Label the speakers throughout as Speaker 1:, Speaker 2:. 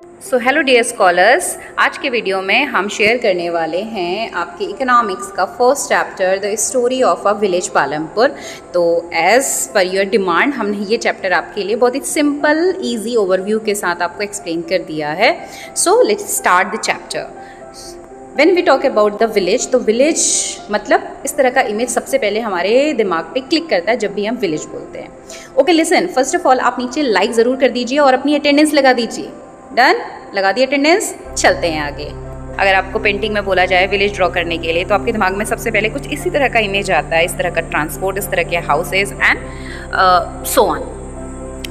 Speaker 1: So hello dear scholars, आज के video में हम शेयर करने वाले हैं आपके इकोनॉमिक्स का first chapter the story of a village Palampur. तो एज़ पर योर डिमांड हमने ये चैप्टर आपके लिए बहुत ही सिंपल ईजी ओवरव्यू के साथ आपको एक्सप्लेन कर दिया है। So let's start the chapter. When we talk about the village, तो विलेज मतलब इस तरह का इमेज सबसे पहले हमारे दिमाग पे क्लिक करता है जब भी हम विलेज बोलते हैं। Okay listen, first of all आप नीचे लाइक ज़रूर कर दीजिए और अपनी अटेंडेंस लगा दीजिए। डन, लगा दी अटेंडेंस। चलते हैं आगे। अगर आपको पेंटिंग में बोला जाए विलेज ड्रॉ करने के लिए तो आपके दिमाग में सबसे पहले कुछ इसी तरह का इमेज आता है, इस तरह का ट्रांसपोर्ट, इस तरह के houses and so on.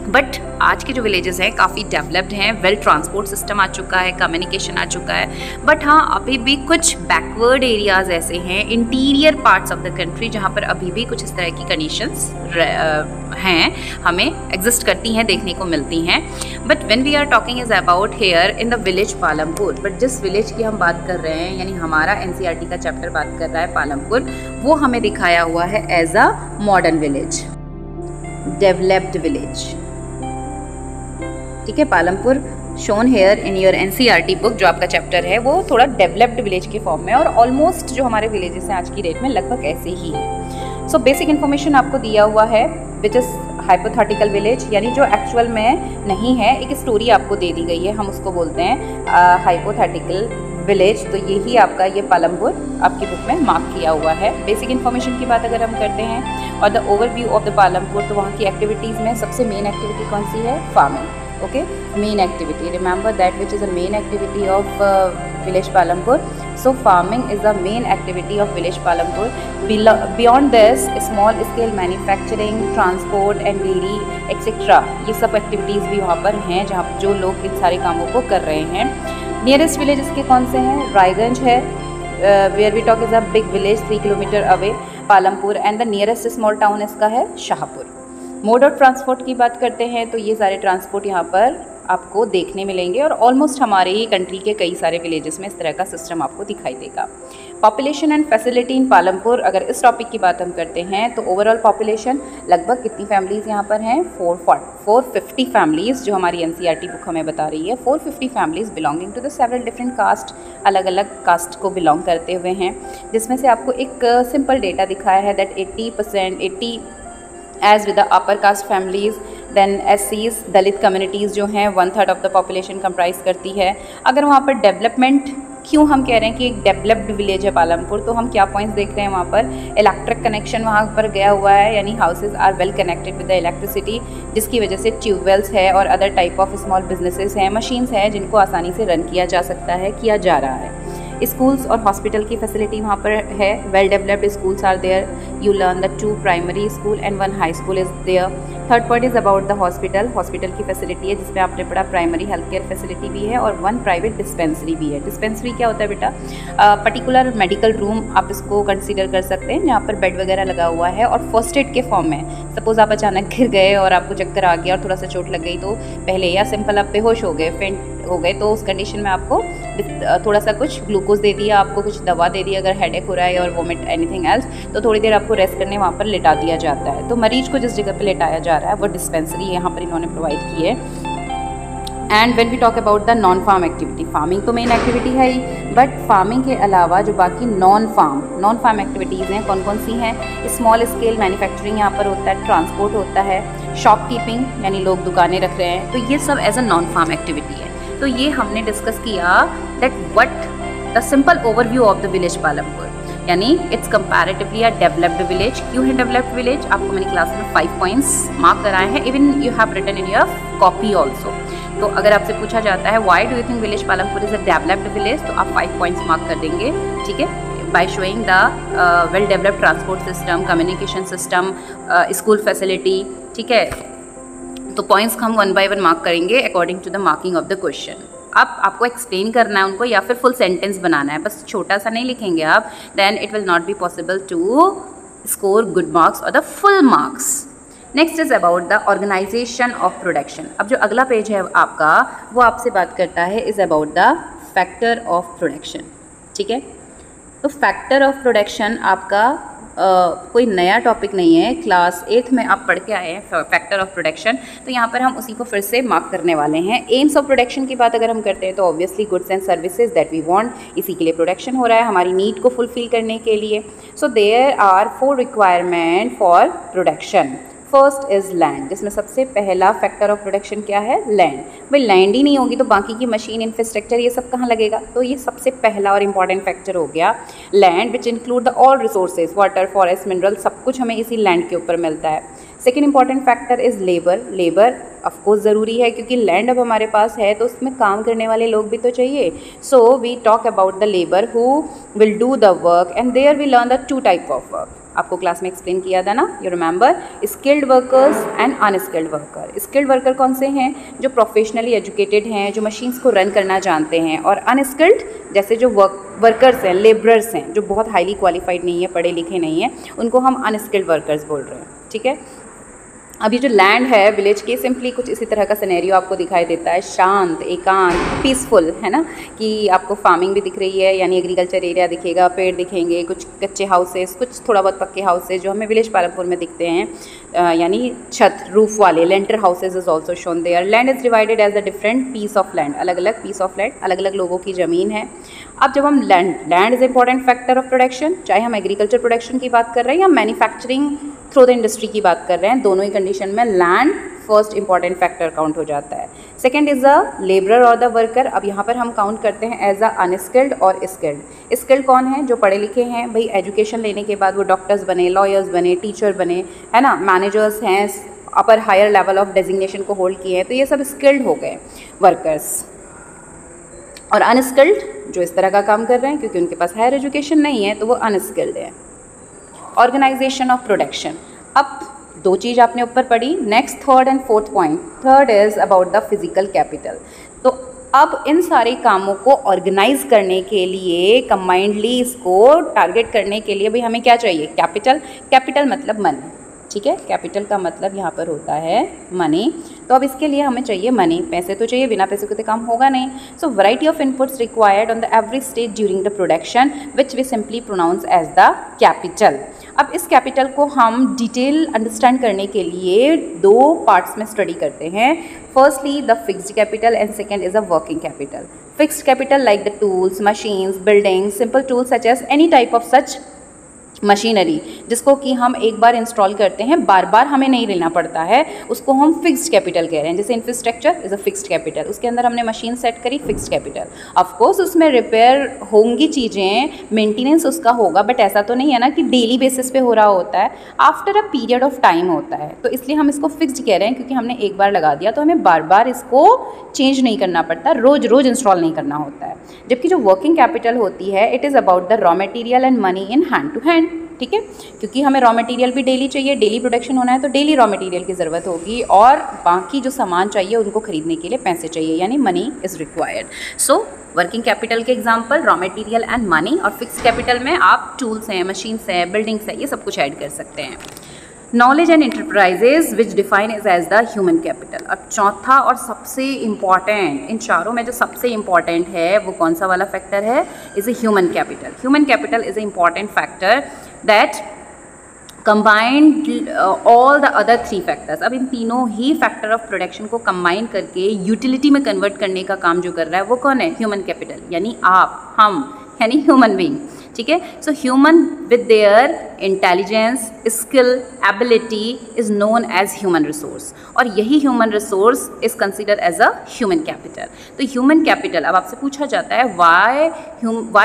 Speaker 1: But आज के जो विलेजेस हैं काफ़ी डेवलप्ड हैं, वेल ट्रांसपोर्ट सिस्टम आ चुका है, कम्युनिकेशन आ चुका है। बट हाँ, अभी भी कुछ बैकवर्ड एरियाज़ ऐसे हैं, interior parts of the country, जहाँ पर अभी भी कुछ इस तरह की कंडीशंस हैं, हमें एग्जिस्ट करती हैं, देखने को मिलती हैं। But when we are talking is about here in the village Palampur, but जिस विलेज की हम बात कर रहे हैं, यानी हमारा एनसीईआरटी का चैप्टर बात कर रहा है पालमपुर, वो हमें दिखाया हुआ है as a modern village, developed village. ठीक है, Palampur shown here in your NCERT book, जो आपका चैप्टर है वो थोड़ा डेवलप्ड विलेज के फॉर्म में, और ऑलमोस्ट जो हमारे विलेजेस हैं आज की डेट में लगभग ऐसे ही है। सो बेसिक इन्फॉर्मेशन आपको दिया हुआ है विच इज़ हाइपोथेटिकल विलेज, यानी जो एक्चुअल में नहीं है, एक स्टोरी आपको दे दी गई है, हम उसको बोलते हैं हाइपोथेटिकल विलेज। तो यही आपका ये पालमपुर आपकी बुक में मार्क किया हुआ है। बेसिक इन्फॉर्मेशन की बात अगर हम करते हैं और the overview of the Palampur, तो वहाँ की एक्टिविटीज़ में सबसे मेन एक्टिविटी कौन सी है? Farming. Okay, main activity, remember that which is a main activity of village Palampur. So farming is the main activity of village Palampur. Beyond this, small scale manufacturing, transport and dairy etc. ये सब activities भी वहाँ पर हैं, जहाँ जो लोग इन सारे कामों को कर रहे हैं। नियरेस्ट विलेज इसके कौन से हैं? रायगंज है, where we talk is a big village 3 kilometre away Palampur, and the nearest small town इसका है शाहपुर। मोड ऑफ ट्रांसपोर्ट की बात करते हैं तो ये सारे ट्रांसपोर्ट यहाँ पर आपको देखने मिलेंगे, और ऑलमोस्ट हमारे ही कंट्री के कई सारे विलेजेस में इस तरह का सिस्टम आपको दिखाई देगा। Population and facility in Palampur, अगर इस टॉपिक की बात हम करते हैं तो ओवरऑल पॉपुलेशन लगभग कितनी फैमिलीज़ यहाँ पर हैं? 450 फैमिलीज़, जो हमारी एनसीईआरटी बुक हमें बता रही है। 450 families belonging to the several different caste, अलग अलग कास्ट को बिलोंग करते हुए हैं, जिसमें से आपको एक सिंपल डेटा दिखाया है that 80% as with the upper caste families, then SCs, Dalit communities जो हैं 1/3 ऑफ द पॉपुलेशन कंप्राइज करती है। अगर वहाँ पर डेवलपमेंट, क्यों हम कह रहे हैं कि एक डेवलप्ड विलेज है पालमपुर, तो हम क्या पॉइंट्स देख रहे हैं? वहाँ पर इलेक्ट्रिक कनेक्शन वहाँ पर गया हुआ है, यानी houses are well connected with the electricity, जिसकी वजह से ट्यूबवेल्स है और other type of small businesses हैं, मशीन्स हैं जिनको आसानी से रन किया जा सकता है, किया जा रहा है। स्कूल्स और हॉस्पिटल की फैसिलिटी वहाँ पर है, well developed schools are there, you learn the 2 primary school and 1 high school is there. Third point is about the hospital, hospital की फैसिलिटी है जिसमें आपने पढ़ा प्राइमरी हेल्थ केयर फैसिलिटी भी है और 1 प्राइवेट डिस्पेंसरी भी है। डिस्पेंसरी क्या होता है बेटा? पर्टिकुलर मेडिकल रूम आप इसको कंसीडर कर सकते हैं, जहाँ पर बेड वगैरह लगा हुआ है और फर्स्ट एड के फॉर्म में। सपोज़ आप अचानक गिर गए और आपको चक्कर आ गया और थोड़ा सा चोट लग गई, तो पहले या सिंपल आप बेहोश हो गए, फेंट हो गए, तो उस कंडीशन में आपको थोड़ा सा कुछ ग्लूकोज दे दिया, आपको कुछ दवा दे दी, अगर हेडेक हो रहा है और वोमिट एनीथिंग एल्स, तो थोड़ी देर आपको रेस्ट करने वहाँ पर लेटा दिया जाता है। तो मरीज को जिस जगह पे लेटाया जा रहा है वो डिस्पेंसरी यहाँ पर इन्होंने प्रोवाइड की है। And when we talk about the non farm activity, farming तो मेन एक्टिविटी है ही, बट फार्मिंग के अलावा जो बाकी नॉन फार्म एक्टिविटीज़ हैं कौन कौन सी हैं? स्मॉल स्केल मैन्युफैक्चरिंग यहाँ पर होता है, ट्रांसपोर्ट होता है, शॉपकीपिंग यानी लोग दुकानें रख रहे हैं, तो ये सब as a non farm activity है। तो ये हमने डिस्कस किया that what the simple overview of the village Palampur, यानी it's comparatively a developed village. क्यों है डेवलप्ड विलेज? आपको मैंने क्लास में 5 पॉइंट्स मार्क कराए हैं, even you have written in your copy also. तो अगर आपसे पूछा जाता है why do you think village Palampur is a developed village, तो आप 5 पॉइंट्स मार्क कर देंगे, ठीक है, by showing the well developed transport system, communication system, school facility, ठीक है। तो पॉइंट्स हम 1 by 1 मार्क करेंगे according to the marking of the question. अब आपको एक्सप्लेन करना है उनको या फिर फुल सेंटेंस बनाना है, बस छोटा सा नहीं लिखेंगे आप, then it will not be possible to score good marks और the full marks. Next is about the organisation of production. अब जो अगला पेज है आपका वो आपसे बात करता है is about the factor of production, ठीक है। तो फैक्टर ऑफ प्रोडक्शन आपका कोई नया टॉपिक नहीं है, क्लास 8th में आप पढ़ के आए हैं फैक्टर ऑफ प्रोडक्शन, तो यहाँ पर हम उसी को फिर से मार्क करने वाले हैं। एम्स ऑफ प्रोडक्शन की बात अगर हम करते हैं तो obviously goods and services that we want, इसी के लिए प्रोडक्शन हो रहा है हमारी नीड को फुलफिल करने के लिए। So there are 4 requirement for production. First is land, जिसमें सबसे पहला फैक्टर ऑफ प्रोडक्शन क्या है, लैंड। भाई लैंड ही नहीं होगी तो बाकी की मशीन, इंफ्रास्ट्रक्चर, ये सब कहाँ लगेगा, तो ये सबसे पहला और इम्पॉर्टेंट फैक्टर हो गया land, which include the all resources, water, forest, mineral, सब कुछ हमें इसी लैंड के ऊपर मिलता है। Second important factor is labour. Labour of course ज़रूरी है क्योंकि लैंड अब हमारे पास है तो उसमें काम करने वाले लोग भी तो चाहिए। So we talk about the labour who will do the work and there we learn the 2 type of work. आपको क्लास में एक्सप्लेन किया था ना, you remember, skilled workers and unskilled worker. Skilled worker कौन से हैं, जो प्रोफेशनली एजुकेटेड हैं, जो मशीन्स को रन करना जानते हैं, और अनस्किल्ड जैसे जो वर्कर्स हैं, लेबरर्स हैं, जो बहुत हाईली क्वालिफाइड नहीं है, पढ़े लिखे नहीं हैं, उनको हम अनस्किल्ड वर्कर्स बोल रहे हैं। ठीक है, अब ये जो लैंड है विलेज के, सिंपली कुछ इसी तरह का सिनेरियो आपको दिखाई देता है, शांत, एकांत, पीसफुल, है ना, कि आपको फार्मिंग भी दिख रही है, यानी एग्रीकल्चर एरिया दिखेगा, पेड़ दिखेंगे, कुछ कच्चे हाउसेस, कुछ थोड़ा बहुत पक्के हाउसेस जो हमें विलेज पालमपुर में दिखते हैं, यानी छत, रूफ वाले, लेंटर houses is also shown there. Land is divided as the different piece of land, अलग अलग पीस ऑफ लैंड, अलग अलग लोगों की ज़मीन है। अब जब हम land is important factor of production, चाहे हम एग्रीकल्चर प्रोडक्शन की बात कर रहे हैं या मैन्युफैक्चरिंग थ्रू द इंडस्ट्री की बात कर रहे हैं, दोनों ही कंडीशन में land first important factor count हो जाता है। सेकंड इज द लेबरर और द वर्कर। अब यहाँ पर हम काउंट करते हैं एज अ अनस्किल्ड और स्किल्ड। स्किल्ड कौन है, जो पढ़े लिखे हैं, भाई एजुकेशन लेने के बाद वो डॉक्टर्स बने, लॉयर्स बने, टीचर बने, है ना, मैनेजर्स हैं, अपर हायर लेवल ऑफ डेजिग्नेशन को होल्ड किए हैं, तो ये सब स्किल्ड हो गए वर्कर्स। और अनस्किल्ड जो इस तरह का काम कर रहे हैं क्योंकि उनके पास हायर एजुकेशन नहीं है तो वो अनस्किल्ड है। ऑर्गेनाइजेशन ऑफ प्रोडक्शन, अब 2 चीज़ आपने ऊपर पढ़ी, next third and fourth point. Third is about the physical capital. तो अब इन सारे कामों को ऑर्गेनाइज करने के लिए, कंबाइंडली इसको टारगेट करने के लिए भाई हमें क्या चाहिए, कैपिटल। कैपिटल मतलब मनी, ठीक है, कैपिटल का मतलब यहाँ पर होता है मनी। तो अब इसके लिए हमें चाहिए मनी, पैसे तो चाहिए, बिना पैसे के तो काम होगा नहीं। So variety of inputs required on the every stage during the production which we simply pronounce as the capital. अब इस कैपिटल को हम डिटेल अंडरस्टैंड करने के लिए 2 पार्ट्स में स्टडी करते हैं। Firstly the fixed capital and second is a working capital. Fixed capital like the tools, machines, buildings, simple tools such as any type of such machinery जिसको कि हम एक बार इंस्टॉल करते हैं, बार बार हमें नहीं लेना पड़ता है, उसको हम फिक्स्ड कैपिटल कह रहे हैं। जैसे infrastructure is a fixed capital, उसके अंदर हमने मशीन सेट करी, फिक्स्ड कैपिटल। ऑफकोर्स उसमें रिपेयर होंगी चीज़ें, मेंटेनेंस उसका होगा, बट ऐसा तो नहीं है ना कि डेली बेसिस पे हो रहा होता है, after a period of time होता है। तो इसलिए हम इसको फिक्स्ड कह रहे हैं क्योंकि हमने एक बार लगा दिया तो हमें बार बार इसको चेंज नहीं करना पड़ता, रोज़ रोज़ इंस्टॉल नहीं करना होता है। जबकि जो वर्किंग कैपिटल होती है, it is about the raw material and money in hand to hand, ठीक है, क्योंकि हमें रॉ मटेरियल भी डेली चाहिए, डेली प्रोडक्शन होना है तो डेली रॉ मटेरियल की ज़रूरत होगी, और बाकी जो सामान चाहिए उनको खरीदने के लिए पैसे चाहिए, यानी money is required. So working capital के example raw material and money, और फिक्स्ड कैपिटल में आप टूल्स हैं, मशीन्स हैं, बिल्डिंग्स हैं, ये सब कुछ ऐड कर सकते हैं। Knowledge and enterprises which define is as the human capital. अब चौथा और सबसे इम्पॉर्टेंट, इन चारों में जो सबसे इम्पॉर्टेंट है वो कौन सा वाला फैक्टर है, is a human capital. Human capital is a important factor that combined all the other 3 factors. अब इन तीनों ही फैक्टर ऑफ प्रोडक्शन को कंबाइन करके यूटिलिटी में कन्वर्ट करने का काम जो कर रहा है वो कौन है, ह्यूमन कैपिटल, यानी आप, हम, यानी ह्यूमन बीइंग, ठीक है। So human with their intelligence, skill, ability is known as human resource, और यही human resource is consider as a human capital. तो ह्यूमन कैपिटल, अब आपसे पूछा जाता है why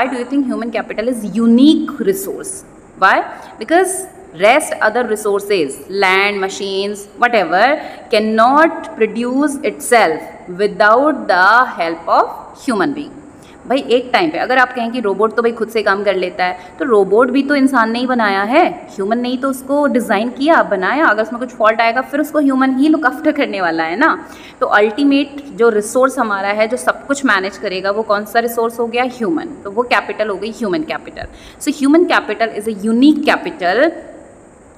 Speaker 1: do you think human capital is unique resource? Why? Because rest other resources, land, machines, whatever, cannot produce itself without the help of human being. भाई एक time पे अगर आप कहें कि रोबोट तो भाई खुद से काम कर लेता है, तो रोबोट भी तो इंसान ने ही बनाया है, ह्यूमन ने ही तो उसको डिज़ाइन किया, बनाया। अगर उसमें कुछ फॉल्ट आएगा फिर उसको ह्यूमन ही लुक आफ्टर करने वाला है ना। तो अल्टीमेट जो रिसोर्स हमारा है, जो सब कुछ मैनेज करेगा, वो कौन सा रिसोर्स हो गया, ह्यूमन। तो वो कैपिटल हो गई human capital. So human capital is a unique capital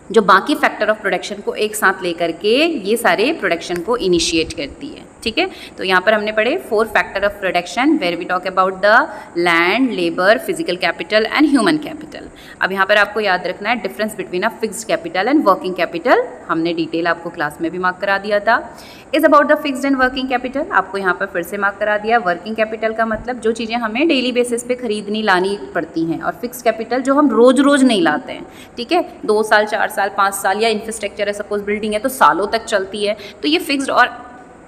Speaker 1: जो बाकी फैक्टर ऑफ प्रोडक्शन को एक साथ लेकर के ये सारे प्रोडक्शन को इनिशिएट करती है। ठीक है। तो यहाँ पर हमने पढ़े 4 factor of production where we talk about the land, labour, physical capital and human capital. अब यहाँ पर आपको याद रखना है difference between a fixed capital and working capital, हमने डिटेल आपको क्लास में भी मार्क करा दिया था। Is about the fixed and working capital, आपको यहाँ पर फिर से मार्क करा दिया। वर्किंग कैपिटल का मतलब जो चीज़ें हमें डेली बेसिस पे खरीदनी लानी पड़ती हैं, और फिक्स्ड कैपिटल जो हम रोज़ रोज़ नहीं लाते हैं, ठीक है। 2 साल, 4 साल, 5 साल, या इंफ्रास्ट्रक्चर है, सपोज बिल्डिंग है तो सालों तक चलती है, तो ये फिक्स्ड और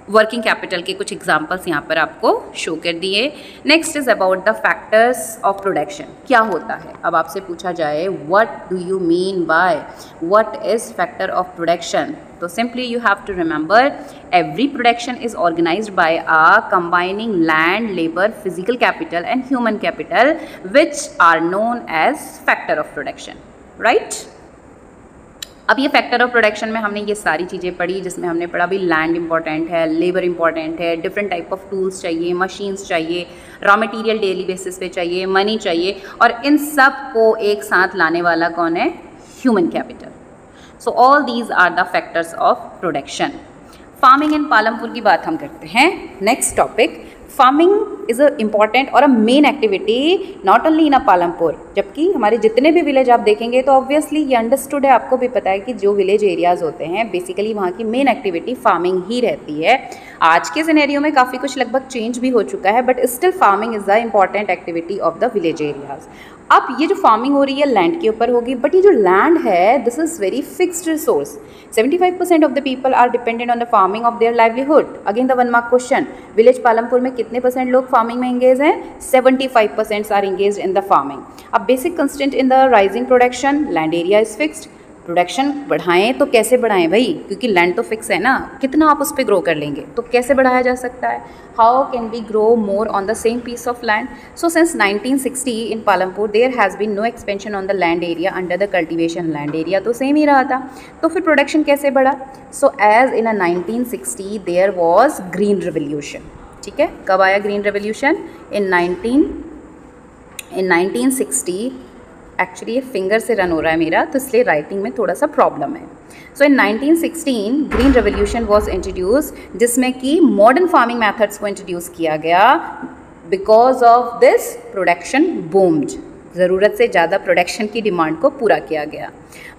Speaker 1: वर्किंग कैपिटल के कुछ एग्जाम्पल्स यहाँ पर आपको शो कर दिए। Next is about the factors of production, क्या होता है। अब आपसे पूछा जाए what do you mean by what is factor of production, तो simply you have to remember every production is organised by combining land, labour, physical capital and human capital which are known as factor of production, right. अब ये factor of production में हमने ये सारी चीज़ें पढ़ी, जिसमें हमने पढ़ा भी लैंड इंपॉर्टेंट है, लेबर इंपॉर्टेंट है, डिफरेंट टाइप ऑफ टूल्स चाहिए, मशीन्स चाहिए, रॉ मटेरियल डेली बेसिस पे चाहिए, मनी चाहिए, और इन सब को एक साथ लाने वाला कौन है, human capital. So all these are the factors of production. Farming in Palampur की बात हम करते हैं। Next topic, farming is a important और a main activity not only in a Palampur, जबकि हमारे जितने भी विलेज आप देखेंगे तो ऑब्वियसली ये अंडरस्टूड है, आपको भी पता है कि जो विलेज एरियाज़ होते हैं बेसिकली वहाँ की मेन एक्टिविटी फार्मिंग ही रहती है। आज के सिनेरियो में काफ़ी कुछ लगभग चेंज भी हो चुका है, but still farming is the important activity of the village areas. अब ये जो फार्मिंग हो रही है लैंड के ऊपर होगी, बट ये जो लैंड है this is very fixed resource. 75% of the people are dependent on the farming of their livelihood. Again the 1 mark question, village Palampur में कितने % लोग फार्मिंग में एंगेज हैं, 75% are engage in the farming. अब basic constant in the rising production, land area is fixed. Production बढ़ाएं तो कैसे बढ़ाएं भाई, क्योंकि लैंड तो फिक्स है ना, कितना आप उस पर ग्रो कर लेंगे, तो कैसे बढ़ाया जा सकता है। How can we grow more on the same piece of land. So since 1960 in Palampur there has been no expansion on the land area under the cultivation. Land area तो सेम ही रहा था, तो फिर प्रोडक्शन कैसे बढ़ा। So as in 1960 there was green revolution, ठीक है। कब आया ग्रीन रेवोल्यूशन, इन 1960। एक्चुअली ये फिंगर से रन हो रहा है मेरा, तो इसलिए राइटिंग में थोड़ा सा प्रॉब्लम है। So in 1916 green revolution was introduce, जिसमें कि मॉडर्न फार्मिंग मेथड्स को इंट्रोड्यूस किया गया। Because of this production boomed, ज़रूरत से ज़्यादा प्रोडक्शन की डिमांड को पूरा किया गया।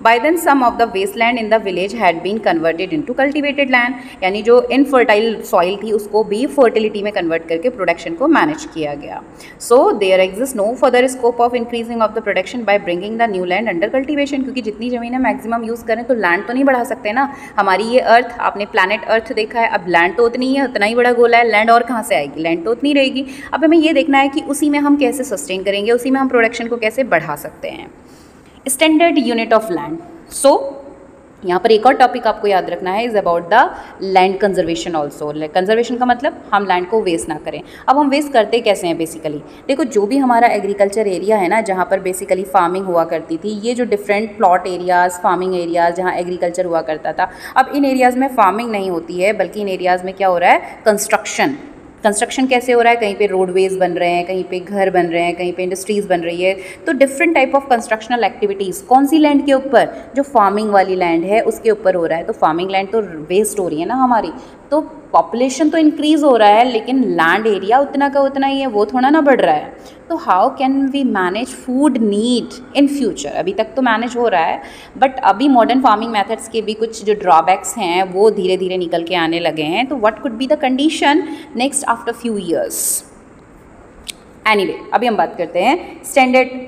Speaker 1: By then some of the wasteland in the village had been converted into cultivated land, यानी जो इनफर्टाइल सॉइल थी उसको भी फर्टिलिटी में कन्वर्ट करके प्रोडक्शन को मैनेज किया गया। So there exist no further scope of increasing of the production by bringing the new land under cultivation, क्योंकि जितनी ज़मीन है मैक्सिमम यूज़ करें तो लैंड तो नहीं बढ़ा सकते ना। हमारी ये अर्थ, आपने प्लैनेट अर्थ देखा है, अब लैंड तो उतनी है, उतना ही बड़ा गोला है, लैंड और कहाँ से आएगी, लैंड तो उतनी रहेगी। अब हमें ये देखना है कि उसी में हम कैसे सस्टेन करेंगे, उसी में हम प्रोडक्शन को कैसे बढ़ा सकते हैं। Standard unit of land. So यहाँ पर एक और टॉपिक आपको याद रखना है, is about the land conservation also. Conservation का मतलब हम लैंड को वेस्ट ना करें। अब हम वेस्ट करते कैसे हैं बेसिकली, देखो जो भी हमारा एग्रीकल्चर एरिया है ना, जहाँ पर बेसिकली फार्मिंग हुआ करती थी, ये जो different plot areas, farming areas जहाँ एग्रीकल्चर हुआ करता था, अब इन एरियाज़ में फार्मिंग नहीं होती है, बल्कि इन एरियाज़ में क्या हो रहा है, कंस्ट्रक्शन कैसे हो रहा है, कहीं पे रोडवेज बन रहे हैं, कहीं पे घर बन रहे हैं, कहीं पे इंडस्ट्रीज़ बन रही है। तो different type of constructional activities कौन सी लैंड के ऊपर, जो फार्मिंग वाली लैंड है उसके ऊपर हो रहा है। तो फार्मिंग लैंड तो वेस्ट हो रही है ना हमारी, तो पॉपुलेशन तो इंक्रीज़ हो रहा है लेकिन लैंड एरिया उतना का उतना ही है, वो थोड़ा ना बढ़ रहा है। तो how can we manage food need in future. अभी तक तो मैनेज हो रहा है, बट अभी मॉडर्न फार्मिंग मेथड्स के भी कुछ जो ड्रॉबैक्स हैं वो धीरे धीरे निकल के आने लगे हैं। तो what could be the condition next after few years. Anyway, अभी हम बात करते हैं स्टैंडर्ड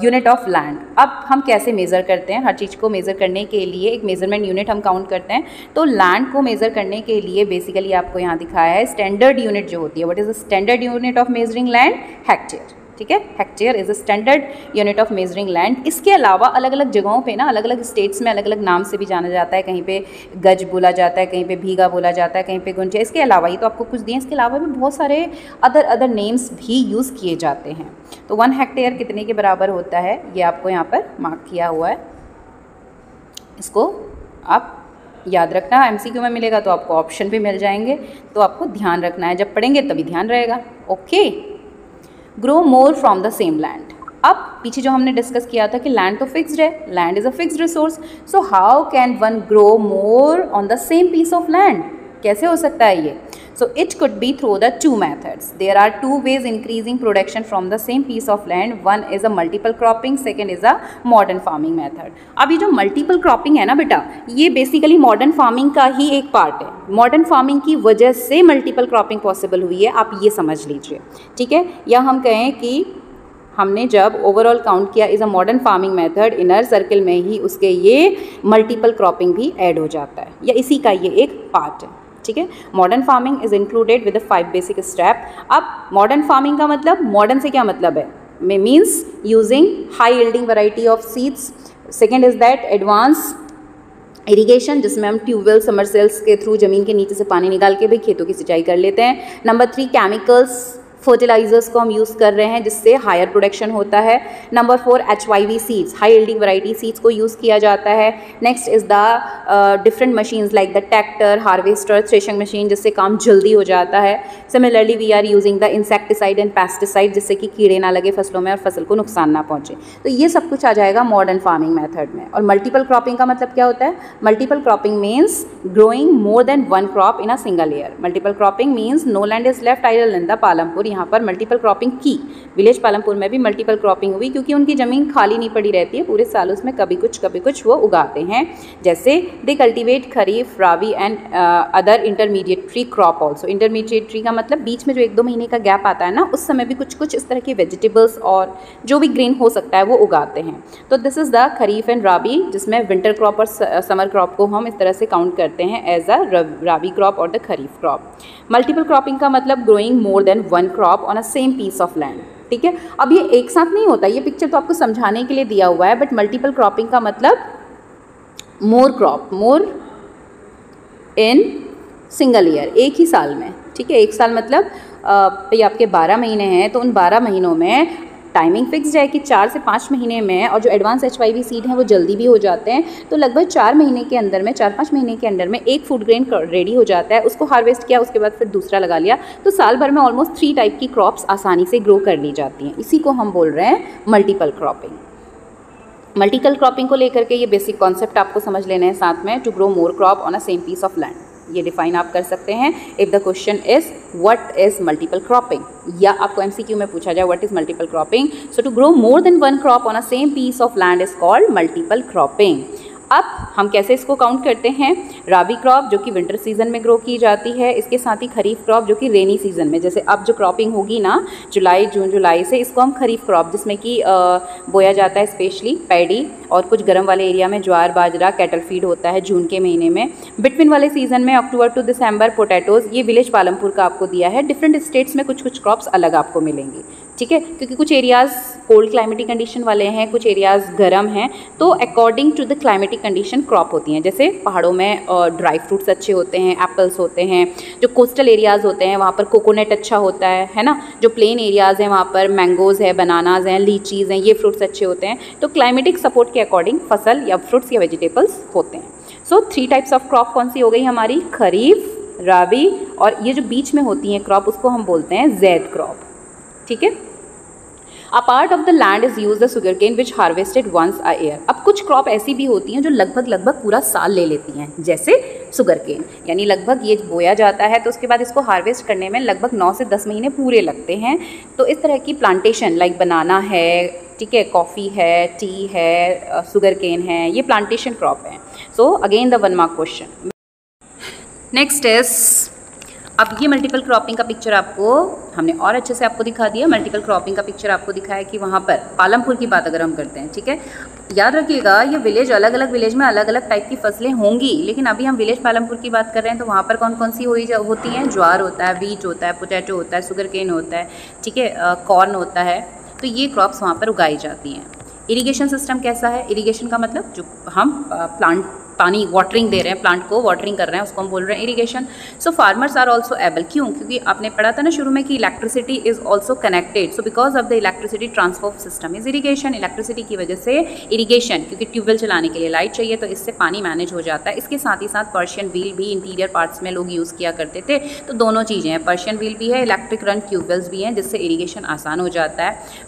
Speaker 1: यूनिट ऑफ लैंड। अब हम कैसे मेज़र करते हैं, हर चीज़ को मेज़र करने के लिए एक मेज़रमेंट यूनिट हम काउंट करते हैं। तो लैंड को मेज़र करने के लिए बेसिकली आपको यहाँ दिखाया है स्टैंडर्ड यूनिट जो होती है। What is the standard unit of measuring land, hectare, ठीक है। Hectare is a standard unit of measuring land. इसके अलावा अलग अलग जगहों पे ना, अलग अलग स्टेट्स में अलग अलग नाम से भी जाना जाता है। कहीं पे गज बोला जाता है, कहीं पे भीगा बोला जाता है, कहीं पे गुंजा। इसके अलावा, ये तो आपको कुछ दिए, इसके अलावा भी बहुत सारे अदर नेम्स भी यूज़ किए जाते हैं। तो 1 हेक्टेयर कितने के बराबर होता है, ये आपको यहाँ पर मार्क किया हुआ है, इसको आप याद रखना। MCQ में मिलेगा तो आपको ऑप्शन भी मिल जाएंगे, तो आपको ध्यान रखना है, जब पढ़ेंगे तभी ध्यान रहेगा। Okay, grow more from the same land. अब पीछे जो हमने डिस्कस किया था कि लैंड तो फिक्स्ड है, land is a fixed resource, so how can one grow more on the same piece of land, कैसे हो सकता है ये। So it could be through the two methods. There are two ways increasing production from the same piece of land. One is a multiple cropping, second is a modern farming method. अब ये जो multiple cropping है ना बेटा, ये basically modern farming का ही एक part है. मॉडर्न फार्मिंग की वजह से मल्टीपल क्रॉपिंग पॉसिबल हुई है, आप ये समझ लीजिए. ठीक है, या हम कहें कि हमने जब ओवरऑल काउंट किया is a modern farming method, inner circle में ही उसके ये मल्टीपल क्रॉपिंग भी ऐड हो जाता है, या इसी का ये एक पार्ट है. ठीक है, modern farming is included with the 5 basic step. अब मॉडर्न फार्मिंग का मतलब, मॉडर्न से क्या मतलब है, means using high yielding variety of seeds. Second is that advance irrigation, जिसमें हम ट्यूबवेल समरसेल्स के थ्रू ज़मीन के नीचे से पानी निकाल के भी खेतों की सिंचाई कर लेते हैं. नंबर 3 केमिकल्स, फर्टिलाइजर्स को हम यूज़ कर रहे हैं जिससे हायर प्रोडक्शन होता है. Number 4 HYV seeds, high yielding variety seeds को यूज़ किया जाता है. Next is the different machines like the tractor, harvester, threshing machine, जिससे काम जल्दी हो जाता है. Similarly we are using the insecticide and pesticide, जिससे कि कीड़े ना लगे फसलों में और फसल को नुकसान ना पहुँचे. तो ये सब कुछ आ जाएगा मॉडर्न फार्मिंग मेथड में. और मल्टीपल क्रॉपिंग का मतलब क्या होता है, multiple cropping means growing more than one crop in a single year. Multiple cropping means no land is left idle in the Palampur. यहाँ पर मल्टीपल क्रॉपिंग की, विलेज पालमपुर में भी मल्टीपल क्रॉपिंग हुई क्योंकि उनकी ज़मीन खाली नहीं पड़ी रहती है, पूरे साल उसमें कभी कुछ वो उगाते हैं. जैसे they cultivate kharif, rabi and other intermediate tree crop also. Intermediate tree का मतलब बीच में जो 1-2 महीने का गैप आता है ना, उस समय भी कुछ इस तरह के वेजिटेबल्स और जो भी ग्रीन हो सकता है वो उगाते हैं. तो this is the kharif and rabi, जिसमें विंटर क्रॉप और समर क्रॉप को हम इस तरह से काउंट करते हैं एज अ राबी क्रॉप और the kharif crop. Multiple cropping का मतलब growing more than one crop on a same piece of land. ठीक है, अब ये एक साथ नहीं होता, ये पिक्चर तो आपको समझाने के लिए दिया हुआ है, बट मल्टीपल क्रॉपिंग का मतलब more crop, more in single year, एक ही साल में. ठीक है, एक साल मतलब ये आपके 12 महीने हैं, तो उन 12 महीनों में टाइमिंग फिक्स है कि 4 से 5 महीने में, और जो एडवांस HYV सीड हैं वो जल्दी भी हो जाते हैं. तो लगभग 4 महीने के अंदर में, 4-5 महीने के अंदर में एक फूड ग्रेन रेडी हो जाता है. उसको हार्वेस्ट किया, उसके बाद फिर दूसरा लगा लिया, तो साल भर में ऑलमोस्ट 3 टाइप की क्रॉप्स आसानी से ग्रो कर ली जाती हैं. इसी को हम बोल रहे हैं मल्टीपल क्रॉपिंग. मल्टीपल क्रॉपिंग को लेकर के ये बेसिक कॉन्सेप्ट आपको समझ लेने हैं साथ में. To grow more crop on a same piece of land, ये डिफाइन आप कर सकते हैं. If the question is what is multiple cropping, या आपको MCQ में पूछा जाए what is multiple cropping, so to grow more than one crop on a same piece of land is called multiple cropping. अब हम कैसे इसको काउंट करते हैं, राबी क्रॉप जो कि विंटर सीजन में ग्रो की जाती है, इसके साथ ही खरीफ क्रॉप जो कि रेनी सीजन में, जैसे अब जो क्रॉपिंग होगी ना जून जुलाई से, इसको हम खरीफ क्रॉप, जिसमें कि बोया जाता है स्पेशली पैडी, और कुछ गर्म वाले एरिया में ज्वार बाजरा कैटल फीड होता है जून के महीने में. बिटवीन वाले सीजन में अक्टूबर टू दिसंबर पोटैटोज़. ये विलेज पालमपुर का आपको दिया है. डिफरेंट स्टेट्स में कुछ क्रॉप्स अलग आपको मिलेंगी. ठीक है, क्योंकि कुछ एरियाज़ कोल्ड क्लाइमेटिक कंडीशन वाले हैं, कुछ एरियाज़ गर्म हैं, तो according to the climatic condition crop होती हैं. जैसे पहाड़ों में ड्राई फ्रूट्स अच्छे होते हैं, एप्पल्स होते हैं. जो कोस्टल एरियाज़ होते हैं वहाँ पर कोकोनट अच्छा होता है ना. जो प्लेन एरियाज़ हैं वहाँ पर मैंगोज़ है, बनानाज हैं, लीचीज़ हैं, ये फ्रूट्स अच्छे होते हैं. तो क्लाइमेटिक सपोर्ट के अकॉर्डिंग फसल या फ्रूट्स या वेजिटेबल्स होते हैं. सो 3 टाइप्स ऑफ क्रॉप कौन सी हो गई हमारी, खरीफ, राबी, और ये जो बीच में होती हैं क्रॉप उसको हम बोलते हैं ज़ैद क्रॉप. ठीक है, A part of the land is used the sugarcane which harvested once a year. अब कुछ क्रॉप ऐसी भी होती हैं जो लगभग पूरा साल ले लेती हैं, जैसे सुगरकेन, यानी लगभग ये बोया जाता है तो उसके बाद इसको हार्वेस्ट करने में लगभग 9 से 10 महीने पूरे लगते हैं. तो इस तरह की प्लांटेशन लाइक बनाना है, ठीक है, कॉफ़ी है, टी है, सुगरकेन है, ये प्लांटेशन क्रॉप है. So again the 1 mark question. Next is, अब ये मल्टीपल क्रॉपिंग का पिक्चर आपको हमने और अच्छे से आपको दिखा दिया. मल्टीपल क्रॉपिंग का पिक्चर आपको दिखाया कि वहाँ पर पालमपुर की बात अगर हम करते हैं, ठीक है, याद रखिएगा ये विलेज, अलग अलग विलेज में अलग अलग टाइप की फसलें होंगी, लेकिन अभी हम विलेज पालमपुर की बात कर रहे हैं तो वहाँ पर कौन कौन सी होती हैं, ज्वार होता है, व्हीट होता है, पोटैटो होता है, सुगरकेन होता है, ठीक है, कॉर्न होता है. तो ये क्रॉप्स वहाँ पर उगाई जाती हैं. इरिगेशन सिस्टम कैसा है, इरिगेशन का मतलब जो हम पानी वाटरिंग दे रहे हैं, प्लांट को वाटरिंग कर रहे हैं, उसको हम बोल रहे हैं irrigation. So farmers are also able, क्यों, क्योंकि आपने पढ़ा था ना शुरू में कि electricity is also connected. So because of the electricity transfer system is irrigation. Electricity की वजह से इरिगेशन, क्योंकि ट्यूबवेल चलाने के लिए लाइट चाहिए तो इससे पानी मैनेज हो जाता है. इसके साथ ही साथ पर्शियन व्हील भी इंटीरियर पार्ट्स में लोग यूज़ किया करते थे. तो दोनों चीज़ें हैं, पर्शियन व्हील भी है, इलेक्ट्रिक रन ट्यूबवेल्स भी हैं, जिससे इरिगेशन आसान हो जाता है.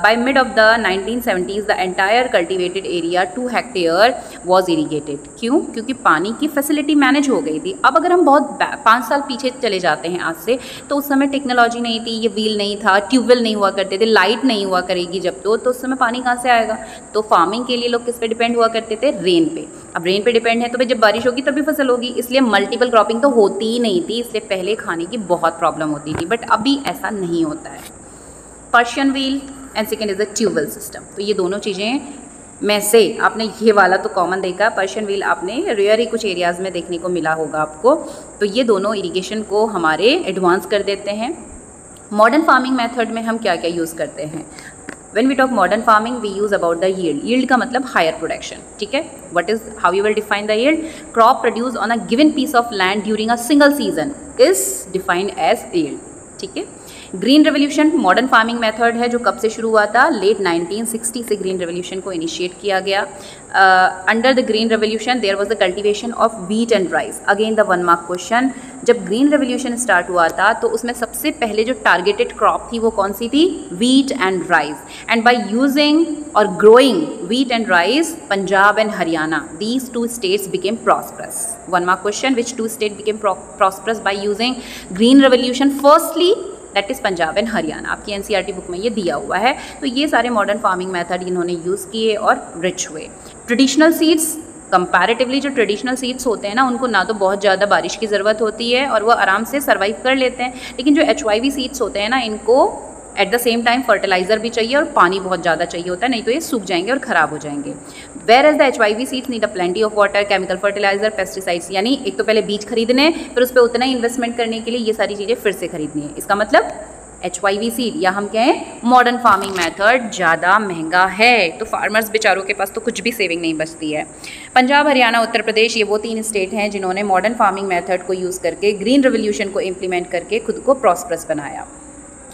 Speaker 1: By mid of the 1970s the entire cultivated area 2 hectare was irrigated. Outdated. क्यों? क्योंकि पानी की फैसिलिटी मैनेज हो गई थी। अब अगर हम बहुत 5 साल पीछे चले जाते हैं आज से, तो उस समय टेक्नोलॉजी नहीं थी, ये व्हील नहीं था, ट्यूबवेल नहीं हुआ करते थे, लाइट नहीं हुआ करेगी जब तो उस समय पानी कहाँ से आएगा? तो फार्मिंग के लिए लोग किस पे डिपेंड हुआ करते थे? रेन पे। अब रेन पे डिपेंड है तो भाई जब बारिश होगी तभी फसल होगी, इसलिए मल्टीपल क्रॉपिंग तो होती ही नहीं थी, इसलिए पहले खाने की बहुत प्रॉब्लम होती थी। बट अभी ऐसा नहीं होता है। Persian wheel and second is the tubewell system. तो ये दोनों चीज़ें में से आपने ये वाला तो कॉमन देखा, पर्शियन व्हील आपने रेयर ही कुछ एरियाज़ में देखने को मिला होगा आपको। तो ये दोनों इरिगेशन को हमारे एडवांस कर देते हैं। मॉडर्न फार्मिंग मेथड में हम क्या क्या यूज़ करते हैं? When we talk modern farming, we use about the yield. Yield का मतलब higher production, ठीक है? What is, how you will define the yield? Crop produced on a given piece of land during a single season is defined as yield, ठीक है? Green revolution modern farming method है जो कब से शुरू हुआ था? लेट 1960 से ग्रीन रेवोल्यूशन को इनिशिएट किया गया। Under the green revolution there was the cultivation of wheat and rice. Again the 1 mark question. जब ग्रीन रेवोल्यूशन स्टार्ट हुआ था तो उसमें सबसे पहले जो टारगेटेड क्रॉप थी वो कौन सी थी? Wheat and rice. And by using और growing wheat and rice, Punjab and Haryana, these 2 states became prosperous. 1 mark question, which 2 states became prosperous by using green revolution? Firstly that is Punjab and Haryana. आपकी NCERT book में ये दिया हुआ है। तो ये सारे मॉडर्न फार्मिंग मेथड इन्होंने यूज़ किए और रिच हुए। ट्रेडिशनल सीड्स, कंपैरेटिवली जो ट्रेडिशनल सीड्स होते हैं ना, उनको ना तो बहुत ज़्यादा बारिश की ज़रूरत होती है और वो आराम से सर्वाइव कर लेते हैं। लेकिन जो HYV सीड्स होते हैं ना, इनको at the same time fertiliser भी चाहिए और पानी बहुत ज़्यादा चाहिए होता है, नहीं तो ये सूख जाएंगे और ख़राब हो जाएंगे। Where as the HYV seeds need a plenty of water, chemical fertiliser, pesticides. यानी एक तो पहले बीज खरीदने, फिर उस पर उतना ही इन्वेस्टमेंट करने के लिए ये सारी चीज़ें फिर से खरीदनी है। इसका मतलब HYV सीड या हम कहें मॉडर्न फार्मिंग मेथड ज़्यादा महंगा है, तो फार्मर्स बेचारों के पास तो कुछ भी सेविंग नहीं बचती है। पंजाब, हरियाणा, उत्तर प्रदेश, ये वो 3 स्टेट हैं जिन्होंने मॉडर्न फार्मिंग मेथड को यूज़ करके ग्रीन रेवोल्यूशन को इम्प्लीमेंट करके खुद को प्रॉस्परस बनाया।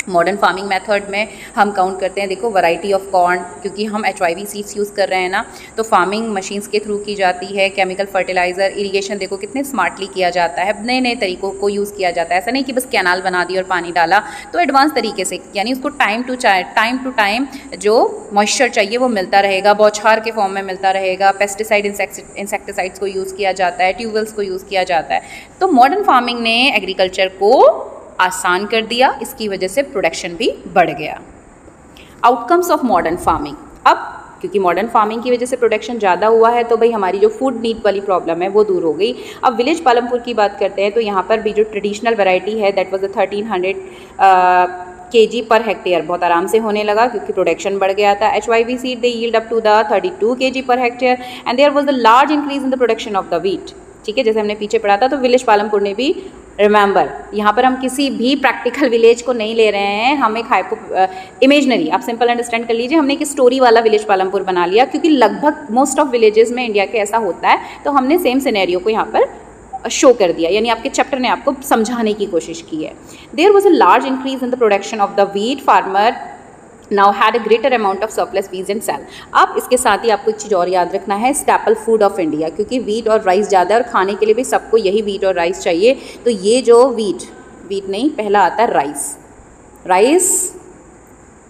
Speaker 1: मॉडर्न फार्मिंग मेथड में हम काउंट करते हैं, देखो, वैरायटी ऑफ कॉर्न, क्योंकि हम HYV सीड्स यूज़ कर रहे हैं ना, तो फार्मिंग मशीन्स के थ्रू की जाती है। केमिकल फर्टिलाइज़र, इरिगेशन देखो कितने स्मार्टली किया जाता है, नए नए तरीक़ों को यूज़ किया जाता है। ऐसा नहीं कि बस कैनाल बना दी और पानी डाला, तो एडवांस तरीके से, यानी उसको टाइम टू टाइम जो मॉइस्चर चाहिए वो मिलता रहेगा, बौछार के फॉर्म में मिलता रहेगा। पेस्टिसाइड, इंसेक्टिसाइड्स को यूज़ किया जाता है, ट्यूबवेल्स को यूज़ किया जाता है। तो मॉडर्न फार्मिंग ने एग्रीकल्चर को आसान कर दिया, इसकी वजह से प्रोडक्शन भी बढ़ गया। आउटकम्स ऑफ मॉडर्न फार्मिंग, अब क्योंकि मॉडर्न फार्मिंग की वजह से प्रोडक्शन ज़्यादा हुआ है तो भाई हमारी जो फूड नीड वाली प्रॉब्लम है वो दूर हो गई। अब विलेज पालमपुर की बात करते हैं तो यहाँ पर भी जो ट्रेडिशनल वैरायटी है that was the 1300 kg per hectare बहुत आराम से होने लगा क्योंकि प्रोडक्शन बढ़ गया था। HYV seed they yield up to the 32 kg per hectare and there was the large increase in the production of the wheat. ठीक है, जैसे हमने पीछे पढ़ा था, तो विलेज पालमपुर ने भी, रिमेंबर यहाँ पर हम किसी भी प्रैक्टिकल विलेज को नहीं ले रहे हैं, हम एक इमेजनरी, आप सिंपल अंडरस्टैंड कर लीजिए, हमने एक स्टोरी वाला विलेज पालमपुर बना लिया क्योंकि लगभग मोस्ट ऑफ विलेजेस में इंडिया के ऐसा होता है, तो हमने सेम सिनेरियो को यहाँ पर शो कर दिया, यानी आपके चैप्टर ने आपको समझाने की कोशिश की है। There was a large increase in the production of the wheat, farmer now had a greater amount of surplus wheat and sell. अब इसके साथ ही आपको एक चीज़ और याद रखना है, स्टैपल फूड ऑफ इंडिया, क्योंकि वीट और राइस ज़्यादा है और खाने के लिए भी सबको यही वीट और राइस चाहिए। तो ये जो वीट नहीं, पहला आता है राइस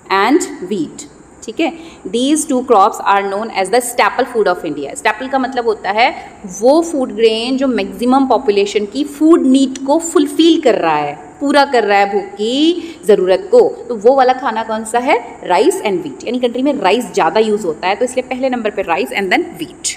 Speaker 1: एंड वीट, ठीक है। These 2 crops are known as the staple food of India. Staple का मतलब होता है वो फूड ग्रेन जो मैक्सिमम पॉपुलेशन की फूड नीड को फुलफिल कर रहा है, पूरा कर रहा है भूख की ज़रूरत को। तो वो वाला खाना कौन सा है? राइस एंड वीट, यानी कंट्री में राइस ज़्यादा यूज़ होता है तो इसलिए पहले नंबर पे rice and then wheat.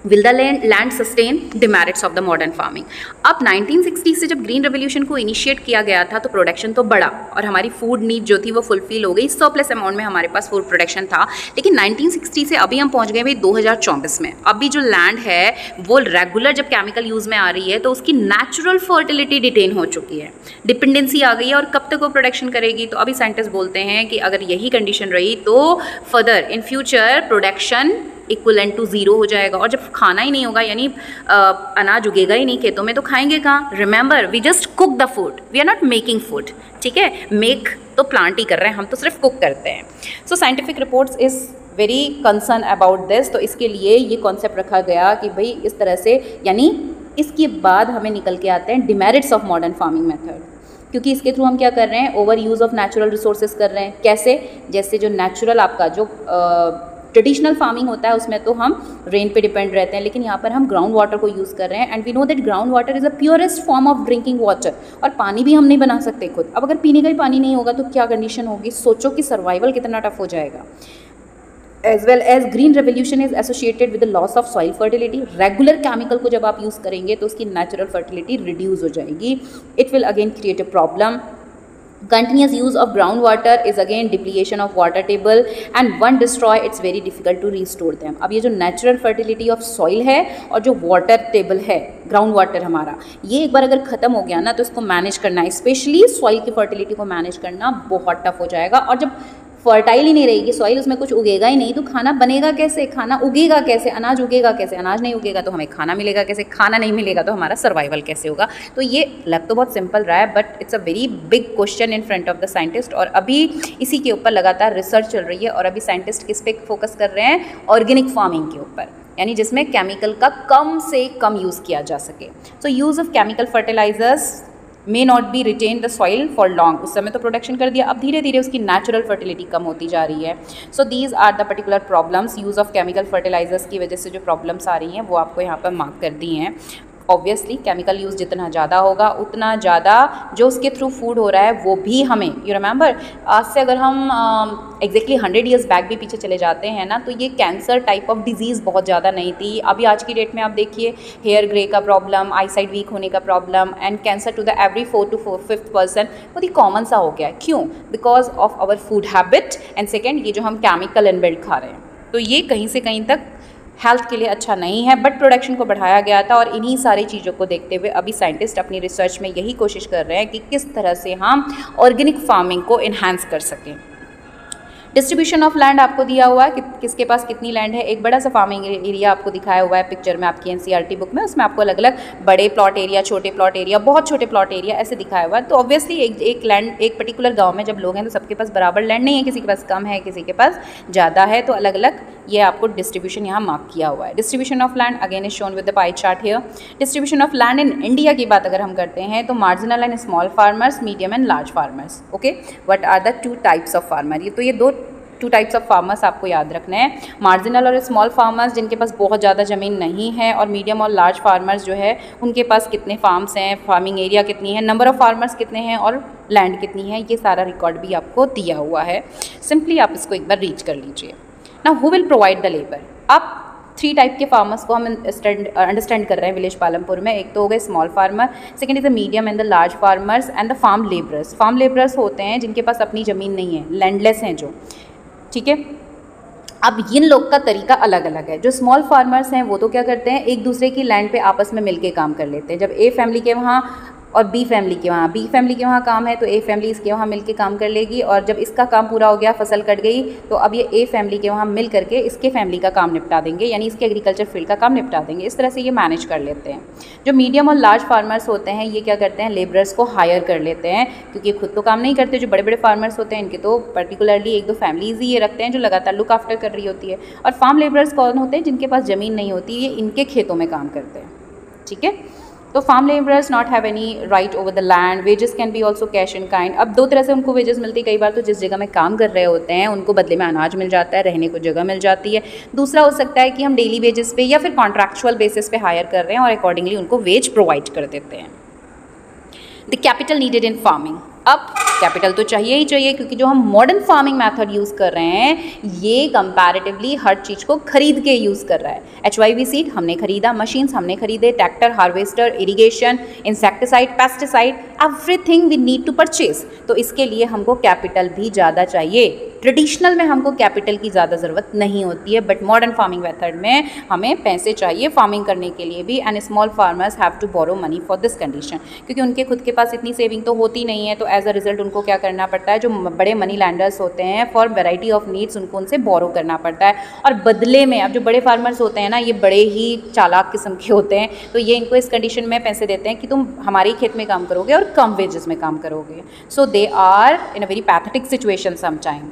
Speaker 1: Will the land sustain demerits of the modern farming. अब 1960 से जब ग्रीन रेवोल्यूशन को इनिशिएट किया गया था तो प्रोडक्शन तो बढ़ा और हमारी फूड नीड जो थी वो फुलफिल हो गई, सरप्लस अमाउंट में हमारे पास फूड प्रोडक्शन था। लेकिन 1960 से अभी हम पहुंच गए भाई 2024 में। अभी जो लैंड है वो रेगुलर जब केमिकल यूज़ में आ रही है तो उसकी नेचुरल फर्टिलिटी डिटेन हो चुकी है, डिपेंडेंसी आ गई है, और कब तक वो प्रोडक्शन करेगी? तो अभी साइंटिस्ट बोलते हैं कि अगर यही कंडीशन रही तो further in future production equivalent to 0 हो जाएगा। और जब खाना ही नहीं होगा, यानी अनाज उगेगा ही नहीं खेतों में, तो खाएंगे कहाँ? Remember, we just cook the food, we are not making food, ठीक है। मेक तो प्लांट ही कर रहे हैं, हम तो सिर्फ कुक करते हैं। सो scientific reports is very concern about this. तो इसके लिए ये कॉन्सेप्ट रखा गया कि भाई इस तरह से, यानी इसके बाद हमें निकल के आते हैं demerits of modern farming method, क्योंकि इसके थ्रू हम क्या कर रहे हैं? Over use of natural resources कर रहे हैं। कैसे? जैसे जो नेचुरल आपका जो ट्रेडिशनल फार्मिंग होता है उसमें तो हम रेन पे डिपेंड रहते हैं, लेकिन यहाँ पर हम ग्राउंड वाटर को यूज़ कर रहे हैं and we know that ground water is a purest form of drinking water. और पानी भी हम नहीं बना सकते खुद। अब अगर पीने का ही पानी नहीं होगा तो क्या कंडीशन होगी, सोचो कि सर्वाइवल कितना टफ हो जाएगा। As well as green revolution is associated with the loss of soil fertility. Regular chemical को जब आप यूज़ करेंगे तो उसकी नेचुरल फर्टिलिटी रिड्यूस हो जाएगी। It will again create a problem. Continuous use of groundwater is again depletion of water table and one destroy it's very difficult to restore them। अब ये जो natural fertility of soil है और जो water table है ground water हमारा, ये एक बार अगर ख़त्म हो गया ना तो इसको मैनेज करना, स्पेशली सॉइल की फर्टिलिटी को मैनेज करना बहुत टफ हो जाएगा। और जब फर्टाइल ही नहीं रहेगी सॉइल, उसमें कुछ उगेगा ही नहीं तो खाना बनेगा कैसे, खाना उगेगा कैसे, अनाज उगेगा कैसे, अनाज नहीं उगेगा तो हमें खाना मिलेगा कैसे, खाना नहीं मिलेगा तो हमारा सर्वाइवल कैसे होगा। तो ये लग तो बहुत सिंपल रहा है but it's a very big question in front of the scientist. और अभी इसी के ऊपर लगातार रिसर्च चल रही है और अभी साइंटिस्ट किस पे फोकस कर रहे हैं, ऑर्गेनिक फार्मिंग के ऊपर, यानी जिसमें केमिकल का कम से कम यूज़ किया जा सके। So use of chemical fertilisers may not be retain the soil for long. उस समय तो प्रोडक्शन कर दिया, अब धीरे धीरे उसकी नेचुरल फर्टिलिटी कम होती जा रही है। So these are the particular problems, use of chemical fertilisers की वजह से जो प्रॉब्लम्स आ रही हैं वो आपको यहाँ पर मार्क कर दी हैं। ऑब्वियसली केमिकल यूज़ जितना ज़्यादा होगा उतना ज़्यादा जो उसके थ्रू फूड हो रहा है वो भी हमें, यू रिमेंबर आज से अगर हम एग्जैक्टली 100 ईयर्स बैक भी पीछे चले जाते हैं ना तो ये कैंसर टाइप ऑफ डिजीज़ बहुत ज़्यादा नहीं थी। अभी आज की डेट में आप देखिए हेयर ग्रे का प्रॉब्लम, आई साइट वीक होने का problem and cancer to the every 4 to 5th person बहुत ही कॉमन सा हो गया है। क्यों? Because of our food habit and second ये जो हम केमिकल इनबिल्ट खा रहे हैं। तो ये कहीं से कहीं तक हेल्थ के लिए अच्छा नहीं है बट प्रोडक्शन को बढ़ाया गया था और इन्हीं सारी चीज़ों को देखते हुए अभी साइंटिस्ट अपनी रिसर्च में यही कोशिश कर रहे हैं कि किस तरह से हम ऑर्गेनिक फार्मिंग को इन्हांस कर सकें। डिस्ट्रीब्यूशन ऑफ लैंड आपको दिया हुआ है कि किसके पास कितनी लैंड है। एक बड़ा सा फार्मिंग एरिया आपको दिखाया हुआ है पिक्चर में आपकी एनसीईआरटी बुक में, उसमें आपको अलग अलग बड़े प्लॉट एरिया, छोटे प्लॉट एरिया, बहुत छोटे प्लॉट एरिया ऐसे दिखाया हुआ है। तो ऑब्वियसली एक लैंड, एक पर्टिकुलर गांव में जब लोग हैं तो सबके पास बराबर लैंड नहीं है, किसी के पास कम है, किसी के पास ज़्यादा है, तो अलग अलग ये आपको डिस्ट्रीब्यूशन यहाँ मार्क किया हुआ है। Distribution of land again is shown with the pie chart here. Distribution of land in India की बात अगर हम करते हैं तो marginal and small farmers, medium and large farmers. Okay, what are the 2 types of farmer? ये तो ये 2 टाइप्स ऑफ फार्मर्स आपको याद रखना है। मार्जिनल और स्मॉल फार्मर्स जिनके पास बहुत ज़्यादा ज़मीन नहीं है, और मीडियम और लार्ज फार्मर्स जो है उनके पास कितने फार्म्स हैं, फार्मिंग एरिया कितनी है, नंबर ऑफ फार्मर्स कितने हैं और लैंड कितनी है, ये सारा रिकॉर्ड भी आपको दिया हुआ है। सिंपली आप इसको एक बार रीच कर लीजिए। Now who will provide the labour? अब 3 टाइप के फार्मर्स को हम अंडरस्टैंड कर रहे हैं विलेज पालमपुर में। एक तो हो गए small farmer, second is the medium and the large farmers and the farm labourers. Farm labourers होते हैं जिनके पास अपनी ज़मीन नहीं है, लैंडलेस हैं जो, ठीक है। अब इन लोग का तरीका अलग अलग है। जो स्मॉल फार्मर्स हैं वो तो क्या करते हैं, एक दूसरे की लैंड पे आपस में मिलके काम कर लेते हैं। जब ए फैमिली के वहाँ और बी फैमिली के वहाँ काम है तो ए फैमिली इसके वहाँ मिल के काम कर लेगी, और जब इसका काम पूरा हो गया, फसल कट गई, तो अब ये ए फैमिली के वहाँ मिल करके इसके फैमिली का काम निपटा देंगे, यानी इसके एग्रीकल्चर फील्ड का काम निपटा देंगे। इस तरह से ये मैनेज कर लेते हैं। जो मीडियम और लार्ज फार्मर्स होते हैं ये क्या करते हैं, लेबरर्स को हायर कर लेते हैं, क्योंकि खुद तो काम नहीं करते। जो बड़े बड़े फार्मर्स होते हैं इनके तो पर्टिकुलरली 1-2 फैमिलीज ही ये रखते हैं जो लगातार लुक आफ्टर कर रही होती है। और फार्म लेबरर्स कौन होते हैं, जिनके पास ज़मीन नहीं होती, ये इनके खेतों में काम करते हैं, ठीक है। तो farm labourers not have any right over the land. Wages can be also cash in kind. अब 2 तरह से उनको वेजेस मिलती है। कई बार तो जिस जगह में काम कर रहे होते हैं उनको बदले में अनाज मिल जाता है, रहने को जगह मिल जाती है। दूसरा हो सकता है कि हम डेली वेजेस पे या फिर कॉन्ट्रैक्चुअल बेसिस पे हायर कर रहे हैं और अकॉर्डिंगली उनको वेज प्रोवाइड कर देते हैं। The capital needed in farming. अब कैपिटल तो चाहिए ही चाहिए, क्योंकि जो हम मॉडर्न फार्मिंग मेथड यूज़ कर रहे हैं ये कंपैरेटिवली हर चीज़ को खरीद के यूज़ कर रहा है। HYV सीड हमने खरीदा, मशीन्स हमने खरीदे, tractor, harvester, irrigation, insecticide, pesticide, everything we need to purchase. तो इसके लिए हमको कैपिटल भी ज़्यादा चाहिए। ट्रेडिशनल में हमको कैपिटल की ज़्यादा ज़रूरत नहीं होती है, बट मॉडर्न फार्मिंग मेथड में हमें पैसे चाहिए फार्मिंग करने के लिए भी। And small farmers have to borrow money for this condition, क्योंकि उनके खुद के पास इतनी सेविंग तो होती नहीं है, तो एज अ रिजल्ट उनको क्या करना पड़ता है, जो बड़े मनी लैंडर्स होते हैं फॉर वैरायटी ऑफ नीड्स उनको उनसे बोरो करना पड़ता है। और बदले में अब जो बड़े फार्मर्स होते हैं ना ये बड़े ही चालाक किस्म के होते हैं, तो ये इनको इस कंडीशन में पैसे देते हैं कि तुम हमारे खेत में काम करोगे और कम वेजेस में काम करोगे। So they are in a very pathetic situation some time.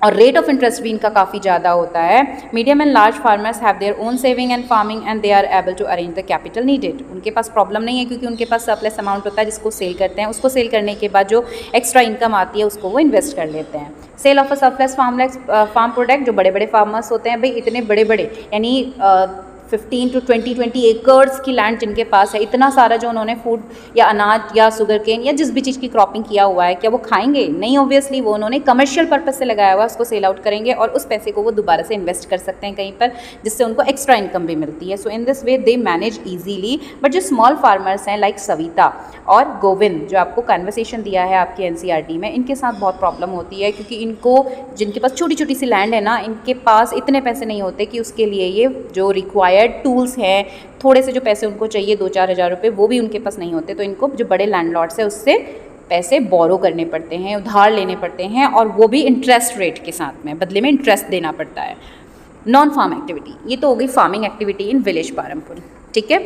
Speaker 1: और रेट ऑफ इंटरेस्ट भी इनका काफ़ी ज़्यादा होता है। Medium and large farmers have their own saving and farming and they are able to arrange the capital needed. उनके पास problem नहीं है, क्योंकि उनके पास सरप्लस अमाउंट होता है जिसको सेल करते हैं, उसको सेल करने के बाद जो एक्स्ट्रा इनकम आती है उसको वो इन्वेस्ट कर लेते हैं। Sale of a surplus farm product, जो बड़े बड़े फार्मर्स होते हैं भाई, इतने बड़े बड़े यानी 15 to 20 एकर्स की लैंड जिनके पास है, इतना सारा जो उन्होंने फूड या अनाज या शुगर केन या जिस भी चीज़ की क्रॉपिंग किया हुआ है, क्या वो खाएंगे? नहीं, ऑब्वियसली वो उन्होंने कमर्शियल पर्पज से लगाया हुआ है, उसको सेल आउट करेंगे और उस पैसे को वो दोबारा से इन्वेस्ट कर सकते हैं कहीं पर, जिससे उनको एक्स्ट्रा इनकम भी मिलती है। So in this way they manage easily. But जो स्मॉल फार्मर्स हैं लाइक सविता और गोविंद, जो आपको कन्वर्सेशन दिया है आपके एनसीईआरटी में, इनके साथ बहुत प्रॉब्लम होती है, क्योंकि इनको, जिनके पास छोटी छोटी सी लैंड है ना, इनके पास इतने पैसे नहीं होते कि उसके लिए ये जो रिक्वायर्ड टूल्स हैं, थोड़े से जो पैसे उनको चाहिए 2-4 हज़ार रुपये, वो भी उनके पास नहीं होते। तो इनको जो बड़े लैंडलॉर्ड्स है उससे पैसे बोरो करने पड़ते हैं, उधार लेने पड़ते हैं, और वो भी इंटरेस्ट रेट के साथ में, बदले में इंटरेस्ट देना पड़ता है। नॉन फार्म एक्टिविटी, ये तो हो गई farming activity in village Palampur. ठीक है,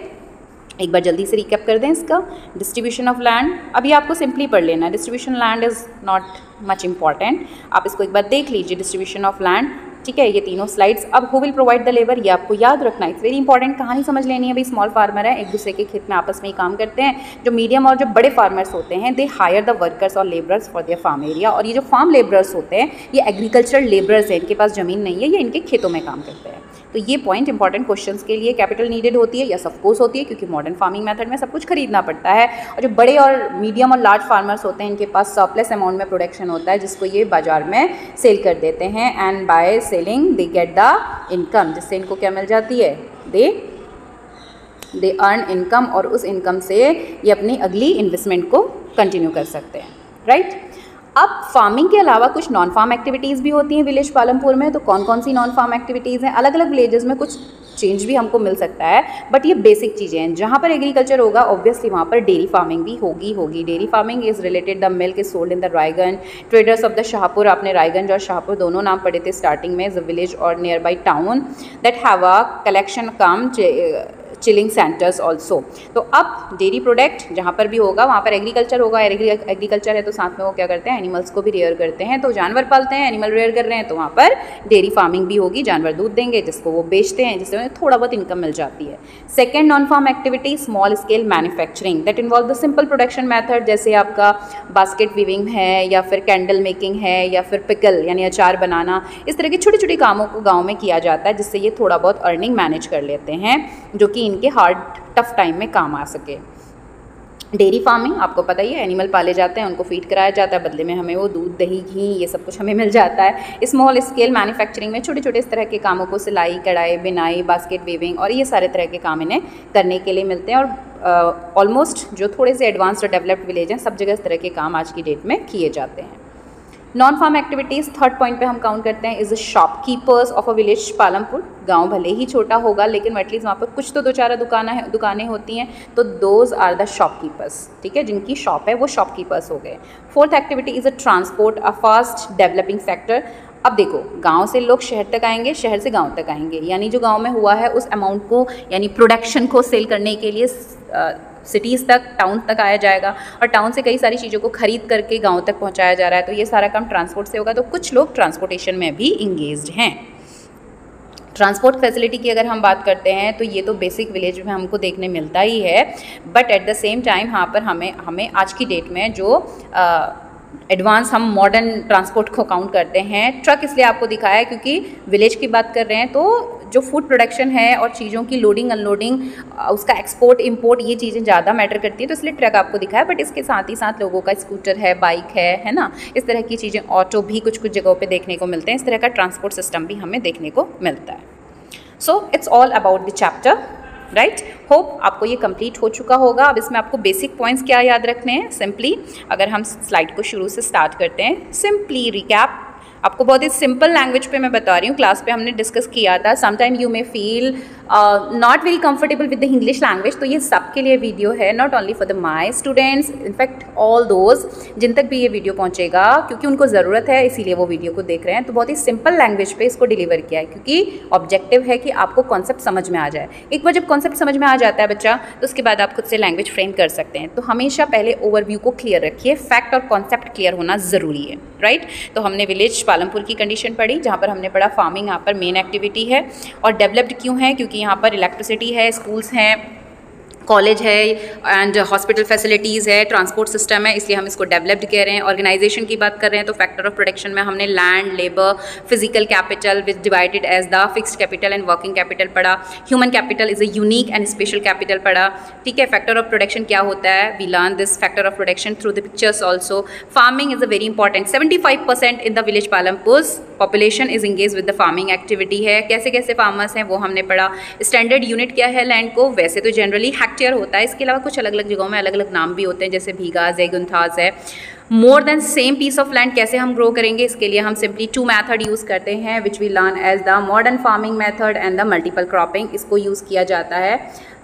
Speaker 1: एक बार जल्दी से रिकैप कर दें इसका। डिस्ट्रीब्यूशन ऑफ लैंड, अभी आपको सिंपली पढ़ लेना है, distribution land is not much important, आप इसको एक बार देख लीजिए, डिस्ट्रीब्यूशन ऑफ लैंड। ठीक है, ये तीनों स्लाइड्स। अब who will provide the labour, ये आपको याद रखना है, इट्स वेरी इंपॉर्टेंट। कहानी समझ लेनी है भाई, स्मॉल फार्मर है, एक दूसरे के खेत में आपस में ही काम करते हैं। जो मीडियम और जो बड़े फार्मर्स होते हैं, दे हायर द वर्कर्स और labourers for their farm area. और ये जो फार्म लेबरर्स होते हैं, ये एग्रीकल्चरल लेबरर्स हैं, इनके पास ज़मीन नहीं है, ये इनके खेतों में काम करते हैं। तो ये पॉइंट इंपॉर्टेंट क्वेश्चंस के लिए, कैपिटल नीडेड होती है, यस ऑफ कोर्स होती है, क्योंकि मॉडर्न फार्मिंग मेथड में सब कुछ खरीदना पड़ता है। और जो बड़े और मीडियम और लार्ज फार्मर्स होते हैं, इनके पास सरप्लस अमाउंट में प्रोडक्शन होता है, जिसको ये बाजार में सेल कर देते हैं, and by selling they get the income, जिससे इनको क्या मिल जाती है, दे अर्न इनकम, और उस इनकम से ये अपनी अगली इन्वेस्टमेंट को कंटिन्यू कर सकते हैं। राइट, अब फार्मिंग के अलावा कुछ नॉन फार्म एक्टिविटीज़ भी होती हैं विलेज पालमपुर में। तो कौन कौन सी नॉन फार्म एक्टिविटीज़ हैं? अलग अलग विलेजेस में कुछ चेंज भी हमको मिल सकता है, बट ये बेसिक चीज़ें हैं। जहाँ पर एग्रीकल्चर होगा, ऑब्वियसली वहाँ पर डेयरी फार्मिंग भी होगी। Dairy farming is related, the milk is sold in the Raiganj, traders of the Shahpur, आपने रायगंज और शाहपुर दोनों नाम पढ़े थे स्टार्टिंग में, इज अ विलेज और near by town that have a collection come chilling centres also. तो अब डेयरी प्रोडक्ट जहाँ पर भी होगा, वहाँ पर एग्रीकल्चर होगा। एग्रीकल्चर है तो साथ में वो क्या करते हैं, एनिमल्स को भी रेयर करते हैं, तो जानवर पालते हैं, एनिमल रेयर कर रहे हैं, तो वहाँ पर डेयरी फार्मिंग भी होगी। जानवर दूध देंगे जिसको वो बेचते हैं, जिससे उन्हें थोड़ा बहुत इनकम मिल जाती है। Second non farm activity, small scale manufacturing that involve the simple production method, जैसे आपका बास्केट वीविंग है, या फिर कैंडल मेकिंग है, या फिर पिकल यानी अचार बनाना। इस तरह के छोटे छोटे कामों को गाँव में किया जाता है, जिससे ये थोड़ा बहुत अर्निंग मैनेज कर लेते हैं, जो कि इनके हार्ड टफ टाइम में काम आ सके। डेयरी फार्मिंग आपको पता ही है, एनिमल पाले जाते हैं, उनको फीड कराया जाता है, बदले में हमें वो दूध, दही, घी, ये सब कुछ हमें मिल जाता है। स्मॉल स्केल मैन्युफैक्चरिंग में छोटे छोटे इस तरह के कामों को, सिलाई, कढ़ाई, बिनाई, बास्केट वीविंग और ये सारे तरह के काम इन्हें करने के लिए मिलते हैं। और ऑलमोस्ट जो थोड़े से एडवांस्ड और डेवलप्ड विलेज हैं, सब जगह इस तरह के काम आज की डेट में किए जाते हैं। Non farm activities, third point पे हम काउंट करते हैं, is shopkeepers of a village Palampur. गांव भले ही छोटा होगा, लेकिन एटलीस्ट वहाँ पर कुछ तो 2-4 दुकानें होती हैं, तो दोज आर द शॉपकीपर्स। ठीक है, जिनकी शॉप है वो शॉपकीपर्स हो गए। Fourth activity is a transport, a fast developing sector. अब देखो, गांव से लोग शहर तक आएंगे, शहर से गांव तक आएंगे, यानी जो गांव में हुआ है उस अमाउंट को, यानी प्रोडक्शन को सेल करने के लिए सिटीज़ तक, टाउन तक आया जाएगा, और टाउन से कई सारी चीज़ों को खरीद करके गांव तक पहुंचाया जा रहा है। तो ये सारा काम ट्रांसपोर्ट से होगा। तो कुछ लोग ट्रांसपोर्टेशन में भी इंगेज्ड हैं। ट्रांसपोर्ट फैसिलिटी की अगर हम बात करते हैं, तो ये तो बेसिक विलेज में हमको देखने मिलता ही है, but at the same time यहाँ पर हमें आज की डेट में जो एडवांस हम मॉडर्न ट्रांसपोर्ट को काउंट करते हैं, ट्रक इसलिए आपको दिखाया है क्योंकि विलेज की बात कर रहे हैं, तो जो फूड प्रोडक्शन है और चीज़ों की लोडिंग अनलोडिंग, उसका एक्सपोर्ट इंपोर्ट, ये चीज़ें ज़्यादा मैटर करती है, तो इसलिए ट्रक आपको दिखाया। बट इसके साथ ही साथ लोगों का स्कूटर है, बाइक है ना, इस तरह की चीज़ें, ऑटो भी कुछ कुछ जगहों पे देखने को मिलते हैं। इस तरह का ट्रांसपोर्ट सिस्टम भी हमें देखने को मिलता है। So it's all about the chapter, right. Hope आपको ये कंप्लीट हो चुका होगा। अब इसमें आपको बेसिक पॉइंट्स क्या याद रखने हैं, सिंपली अगर हम स्लाइड को शुरू से स्टार्ट करते हैं, सिंपली रिकैप। आपको बहुत ही सिंपल लैंग्वेज पे मैं बता रही हूँ, क्लास पे हमने डिस्कस किया था। Sometime you may feel not very comfortable with the English language, तो ये सबके लिए वीडियो है, not only for the my students, in fact all those जिन तक भी ये वीडियो पहुँचेगा, क्योंकि उनको ज़रूरत है, इसीलिए वो वीडियो को देख रहे हैं। तो बहुत ही सिंपल लैंग्वेज पे इसको डिलीवर किया है, क्योंकि ऑब्जेक्टिव है कि आपको कॉन्सेप्ट समझ में आ जाए। एक बार जब कॉन्सेप्ट समझ में आ जाता है बच्चा, तो उसके बाद आप खुद से लैंग्वेज फ्रेम कर सकते हैं। तो हमेशा पहले ओवरव्यू को क्लियर रखिए, फैक्ट और कॉन्सेप्ट क्लियर होना ज़रूरी है, राइट। तो हमने विलेज पालमपुर की कंडीशन पढ़ी, जहाँ पर हमने पढ़ा फार्मिंग यहाँ पर मेन एक्टिविटी है, और डेवलप्ड क्यों है, क्योंकि यहाँ पर इलेक्ट्रिसिटी है, स्कूल्स हैं, कॉलेज है एंड हॉस्पिटल फैसिलिटीज़ है, ट्रांसपोर्ट सिस्टम है, इसलिए हम इसको डेवलप्ड कह रहे हैं। ऑर्गेनाइजेशन की बात कर रहे हैं तो फैक्टर ऑफ प्रोडक्शन में हमने land, labour, physical capital which divided as the fixed capital and working capital पढ़ा। Human capital is a unique and special capital पढ़ा। ठीक है, फैक्टर ऑफ प्रोडक्शन क्या होता है, we learn this factor of production through the pictures also. Farming is a very important, 75% in the village Palampur population is engage with the farming activity है। कैसे कैसे farmers हैं वो हमने पढ़ा। स्टैंडर्ड यूनिट क्या है लैंड को, वैसे तो जनरली हेक्टेयर होता है, इसके अलावा कुछ अलग अलग जगहों में अलग अलग नाम भी होते हैं, जैसे भीगाज है, गुंथाज है। More than same piece of land कैसे हम ग्रो करेंगे, इसके लिए हम सिंपली 2 मेथड यूज़ करते हैं which we learn as the modern farming method and the multiple cropping, इसको यूज़ किया जाता है।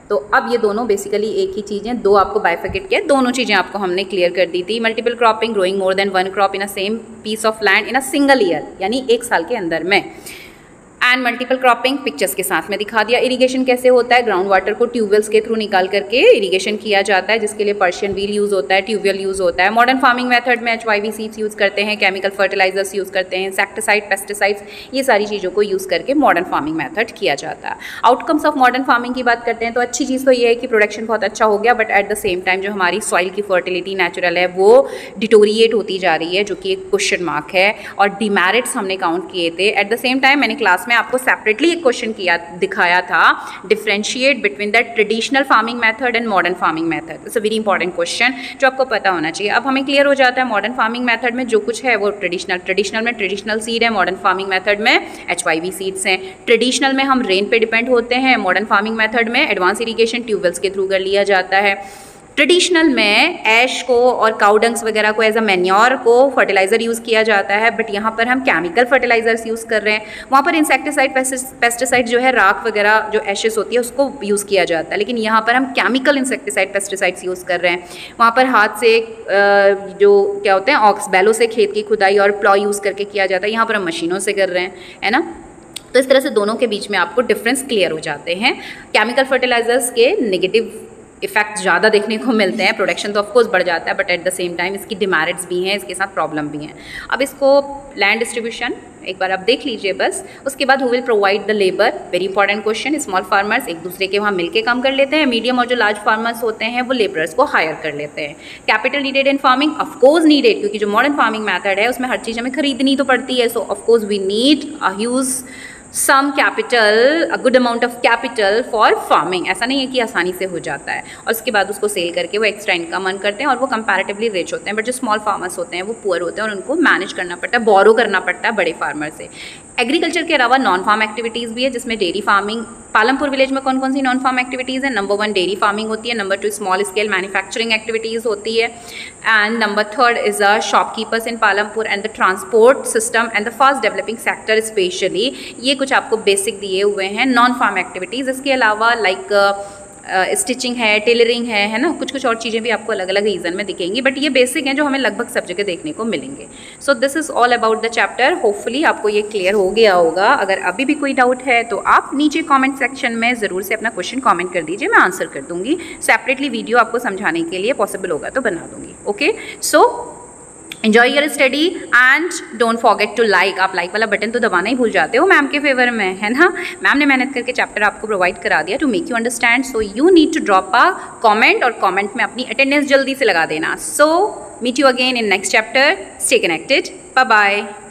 Speaker 1: तो अब ये दोनों बेसिकली एक ही चीज़ें, दो आपको बाइफिकेट किया, दोनों चीज़ें आपको हमने क्लियर कर दी थी। Multiple cropping, growing more than 1 crop in a same piece of land in a single year, यानी 1 साल के अंदर में। एंड मल्टीपल क्रॉपिंग पिक्चर्स के साथ में दिखा दिया। इरिगेशन कैसे होता है, ग्राउंड वाटर को ट्यूबवेल्स के थ्रू निकाल करके इरिगेशन किया जाता है, जिसके लिए पर्शियन व्हील यूज़ होता है, ट्यूबवेल यूज़ होता है। मॉडर्न फार्मिंग मेथड में HYV सीड्स यूज़ करते हैं, केमिकल फर्टिलाइजर्स यूज़ करते हैं, इंसेक्टिसाइड, पेस्टिसाइड्स, ये सारी चीज़ों को यूज़ करके मॉडर्न फार्मिंग मेथड किया जाता है। आउटकम्स ऑफ मॉडर्न फार्मिंग की बात करते हैं तो अच्छी चीज़ तो ये है कि प्रोडक्शन बहुत अच्छा हो गया, but at the same time जो हमारी सॉइल की फर्टिलिटी नेचुरल है वो डिटोरिएट होती जा रही है, जो कि एक क्वेश्चन मार्क है। और डिमेरिट्स हमने काउंट किए थे। एट द सेम टाइम मैंने क्लास में आपको सेपरेटली एक क्वेश्चन दिखाया था, differentiate between the traditional farming method and modern farming method. It's a very important question जो आपको पता होना चाहिए। अब हमें क्लियर हो जाता है मॉडर्न फार्मिंग मेथड में जो कुछ है वो ट्रेडिशनल में ट्रेडिशनल सीड है, मॉडर्न फार्मिंग मेथड में HYV सीड्स हैं। ट्रेडिशनल में हम रेन पे डिपेंड होते हैं, मॉडर्न फार्मिंग मेथड में एडवांस इरिगेशन ट्यूबवेल्स के थ्रू कर लिया जाता है। ट्रेडिशनल में ऐश को और काउडंग्स वगैरह को एज अ मैन्योर को फर्टिलाइज़र यूज़ किया जाता है, बट यहाँ पर हम केमिकल फर्टिलाइजर्स यूज़ कर रहे हैं। वहाँ पर इंसेक्टिसाइड, पेस्टिसाइड जो है, राख वगैरह जो एशेस होती है उसको यूज़ किया जाता है, लेकिन यहाँ पर हम केमिकल इंसेक्टिसाइड, पेस्टिसाइड्स यूज़ कर रहे हैं। वहाँ पर हाथ से जो क्या होते हैं ऑक्स बैलों से खेत की खुदाई और प्लॉ यूज़ करके किया जाता है, यहाँ पर हम मशीनों से कर रहे हैं, है ना। तो इस तरह से दोनों के बीच में आपको डिफरेंस क्लियर हो जाते हैं। केमिकल फर्टिलाइजर्स के नेगेटिव इफेक्ट ज़्यादा देखने को मिलते हैं, प्रोडक्शन तो ऑफकोर्स बढ़ जाता है, but at the same time इसकी डिमेरिट्स भी हैं, इसके साथ प्रॉब्लम भी हैं। अब इसको लैंड डिस्ट्रीब्यूशन एक बार आप देख लीजिए बस। उसके बाद who will provide the labour, very important question. Small farmers एक दूसरे के वहाँ मिलके काम कर लेते हैं, मीडियम और जो लार्ज फार्मर्स होते हैं वो लेबरर्स को हायर कर लेते हैं। Capital needed in farming, of course needed, क्योंकि जो मॉडर्न फार्मिंग मैथड है उसमें हर चीज़ हमें खरीदनी तो पड़ती है, so of course we need a huge sum capital, a good amount of capital for farming. ऐसा नहीं है कि आसानी से हो जाता है, और उसके बाद उसको सेल करके वो एक्स्ट्रा इनकम अर्न करते हैं और वो कंपैरेटिवली रिच होते हैं। बट जो स्मॉल फार्मर्स होते हैं वो पुअर होते हैं और उनको मैनेज करना पड़ता है, बोरो करना पड़ता है बड़े फार्मर से। एग्रीकल्चर के अलावा नॉन फार्म एक्टिविटीज़ भी है, जिसमें डेयरी फार्मिंग। पालमपुर विलेज में कौन कौन सी नॉन फार्म एक्टिविटीज़ है? नंबर 1 डेयरी फार्मिंग होती है, number 2 small scale manufacturing activities होती है, and number 3 is a shopkeepers in Palampur and the transport system and the fast developing sector specially. ये कुछ आपको बेसिक दिए हुए हैं नॉन फार्म एक्टिविटीज़। इसके अलावा लाइक स्टिचिंग है, टेलरिंग है ना, कुछ कुछ और चीज़ें भी आपको अलग अलग रीज़न में दिखेंगी, बट ये बेसिक हैं जो हमें लगभग सब जगह देखने को मिलेंगे। So this is all about the chapter. Hopefully आपको ये क्लियर हो गया होगा। अगर अभी भी कोई डाउट है तो आप नीचे कमेंट सेक्शन में ज़रूर से अपना क्वेश्चन कमेंट कर दीजिए, मैं आंसर कर दूँगी। सेपरेटली वीडियो आपको समझाने के लिए पॉसिबल होगा तो बना दूँगी। Okay, so enjoy your study and don't forget to like. आप लाइक वाला बटन तो दबाना ही भूल जाते हो मैम के फेवर में, है ना। मैम ने मेहनत करके चैप्टर आपको प्रोवाइड करा दिया to make you understand, so you need to drop a comment और कमेंट में अपनी अटेंडेंस जल्दी से लगा देना। So meet you again in next chapter. Stay connected, bye bye.